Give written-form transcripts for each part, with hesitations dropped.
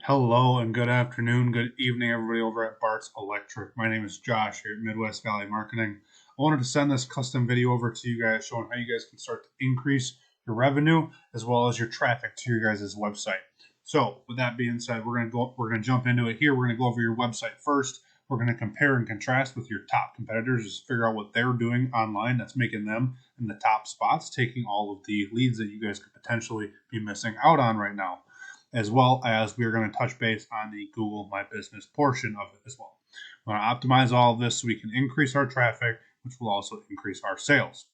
Hello and good afternoon, good evening, everybody over at Barts Electric. My name is Josh here at Midwest Valley Marketing. I wanted to send this custom video over to you guys showing how you guys can start to increase your revenue as well as your traffic to your guys' website. So with that being said, we're gonna jump into it here. We're gonna go over your website first. We're gonna compare and contrast with your top competitors, just figure out what they're doing online that's making them in the top spots, taking all of the leads that you guys could potentially be missing out on right now, as well as we're going to touch base on the Google My Business portion of it as well. We want to optimize all of this so we can increase our traffic, which will also increase our sales.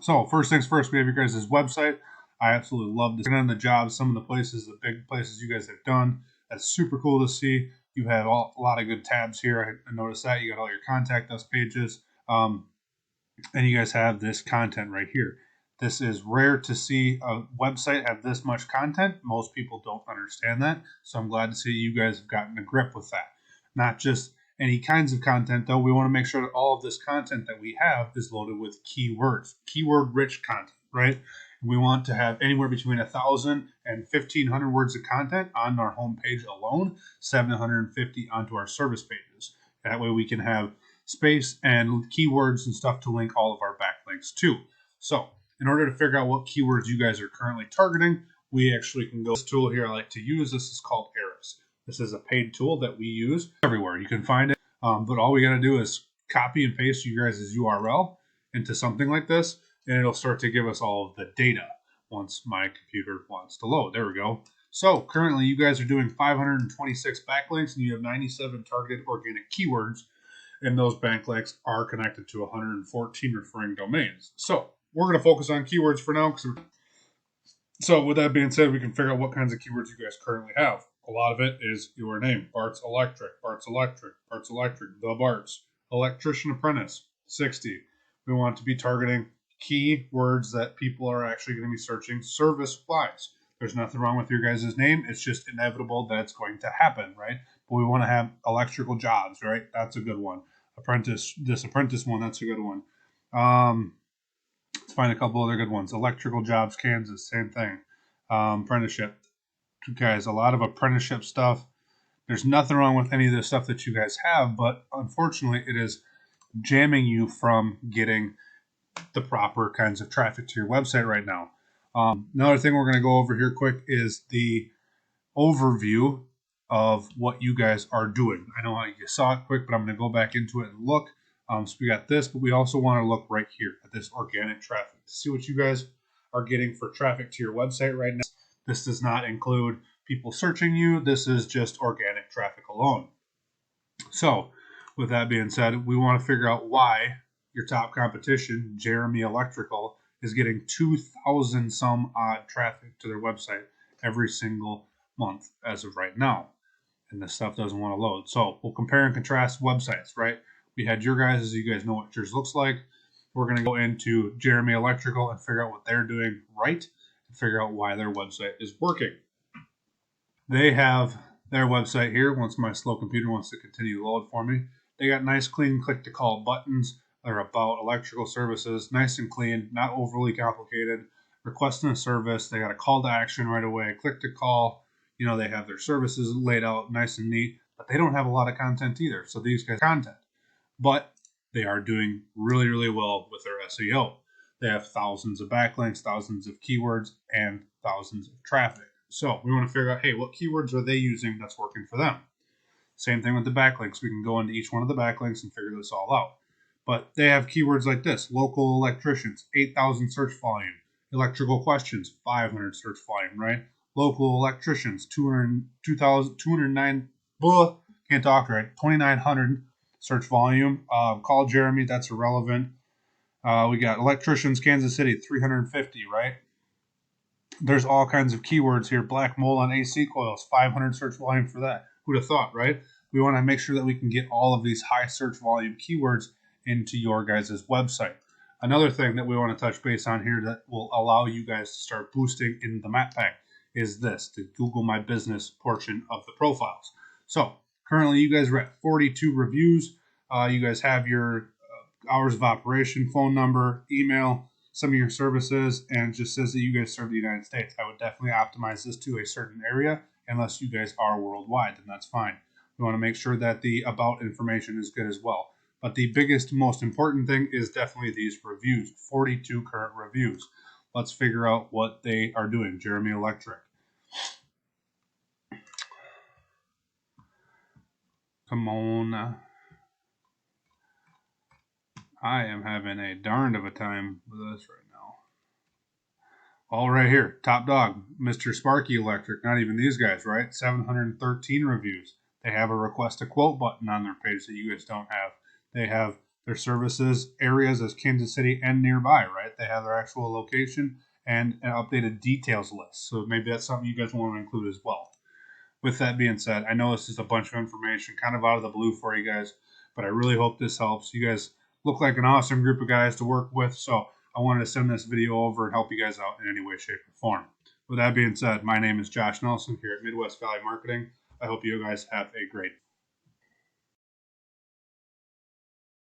So first things first, we have your guys' website. I absolutely love this. On the job, some of the places, the big places you guys have done, that's super cool to see. You have a lot of good tabs here. I noticed that you got all your contact us pages, and you guys have this content right here. This is rare to see a website have this much content. Most people don't understand that. So I'm glad to see you guys have gotten a grip with that. Not just any kinds of content, though. We want to make sure that all of this content that we have is loaded with keywords, keyword-rich content, right? We want to have anywhere between 1,000 and 1,500 words of content on our homepage alone, 750 onto our service pages. That way we can have space and keywords and stuff to link all of our backlinks to. So in order to figure out what keywords you guys are currently targeting, we actually can go to this tool here I like to use. This is called Eris. This is a paid tool that we use everywhere. You can find it, but all we got to do is copy and paste you guys' URL into something like this, and it'll start to give us all of the data once my computer wants to load. There we go. So currently you guys are doing 526 backlinks, and you have 97 targeted organic keywords, and those backlinks are connected to 114 referring domains. So we're going to focus on keywords for now. So with that being said, we can figure out what kinds of keywords you guys currently have. A lot of it is your name, Barts Electric, Barts Electric, Barts Electric, the Barts, Electrician Apprentice, 60. We want to be targeting keywords that people are actually going to be searching service-wise. There's nothing wrong with your guys' name. It's just inevitable that it's going to happen, right? But we want to have electrical jobs, right? That's a good one. This apprentice one, that's a good one. Let's find a couple other good ones. Electrical jobs, Kansas, same thing. Apprenticeship. Guys, a lot of apprenticeship stuff. There's nothing wrong with any of the stuff that you guys have, but unfortunately it is jamming you from getting the proper kinds of traffic to your website right now. Another thing we're going to go over here quick is the overview of what you guys are doing. I know you saw it quick, but I'm going to go back into it and look. So we got this, but we also want to look right here at this organic traffic to see what you guys are getting for traffic to your website right now. This does not include people searching you. This is just organic traffic alone. So with that being said, we want to figure out why your top competition, Jeremy Electrical, is getting 2,000 some odd traffic to their website every single month as of right now. And this stuff doesn't want to load. So we'll compare and contrast websites, right? We had your guys, you guys know what yours looks like. We're going to go into Jeremy Electrical and figure out what they're doing right and figure out why their website is working. They have their website here. Once my slow computer wants to continue to load for me, they got nice, clean click-to-call buttons. They're about electrical services, nice and clean, not overly complicated. Requesting a service, they got a call to action right away, click to call. You know, they have their services laid out nice and neat, but they don't have a lot of content either. So these guys have content, but they are doing really, really well with their SEO. They have thousands of backlinks, thousands of keywords, and thousands of traffic. So we want to figure out, hey, what keywords are they using that's working for them? Same thing with the backlinks. We can go into each one of the backlinks and figure this all out. But they have keywords like this: local electricians, 8,000 search volume; electrical questions, 500 search volume, right? Local electricians, 209, can't talk right, 2,900 search volume. Call Jeremy, that's irrelevant. We got electricians, Kansas City, 350, right? There's all kinds of keywords here. Black mold on AC coils, 500 search volume for that. Who'd have thought, right? We want to make sure that we can get all of these high search volume keywords into your guys' website. Another thing that we want to touch base on here that will allow you guys to start boosting in the map pack is this, the Google My Business portion of the profiles. So currently you guys are at 42 reviews. You guys have your hours of operation, phone number, email, some of your services, and it just says that you guys serve the United States. I would definitely optimize this to a certain area unless you guys are worldwide, then that's fine. We want to make sure that the about information is good as well. But the biggest, most important thing is definitely these reviews. 42 current reviews. Let's figure out what they are doing. Jeremy Electric. Come on. I am having a darned of a time with this right now. All right here. Top dog. Mr. Sparky Electric. Not even these guys, right? 713 reviews. They have a request a quote button on their page that you guys don't have. They have their services areas as Kansas City and nearby, right? They have their actual location and an updated details list. So maybe that's something you guys want to include as well. With that being said, I know this is a bunch of information kind of out of the blue for you guys, but I really hope this helps. You guys look like an awesome group of guys to work with, so I wanted to send this video over and help you guys out in any way, shape, or form. With that being said, my name is Josh Nelson here at Midwest Valley Marketing. I hope you guys have a great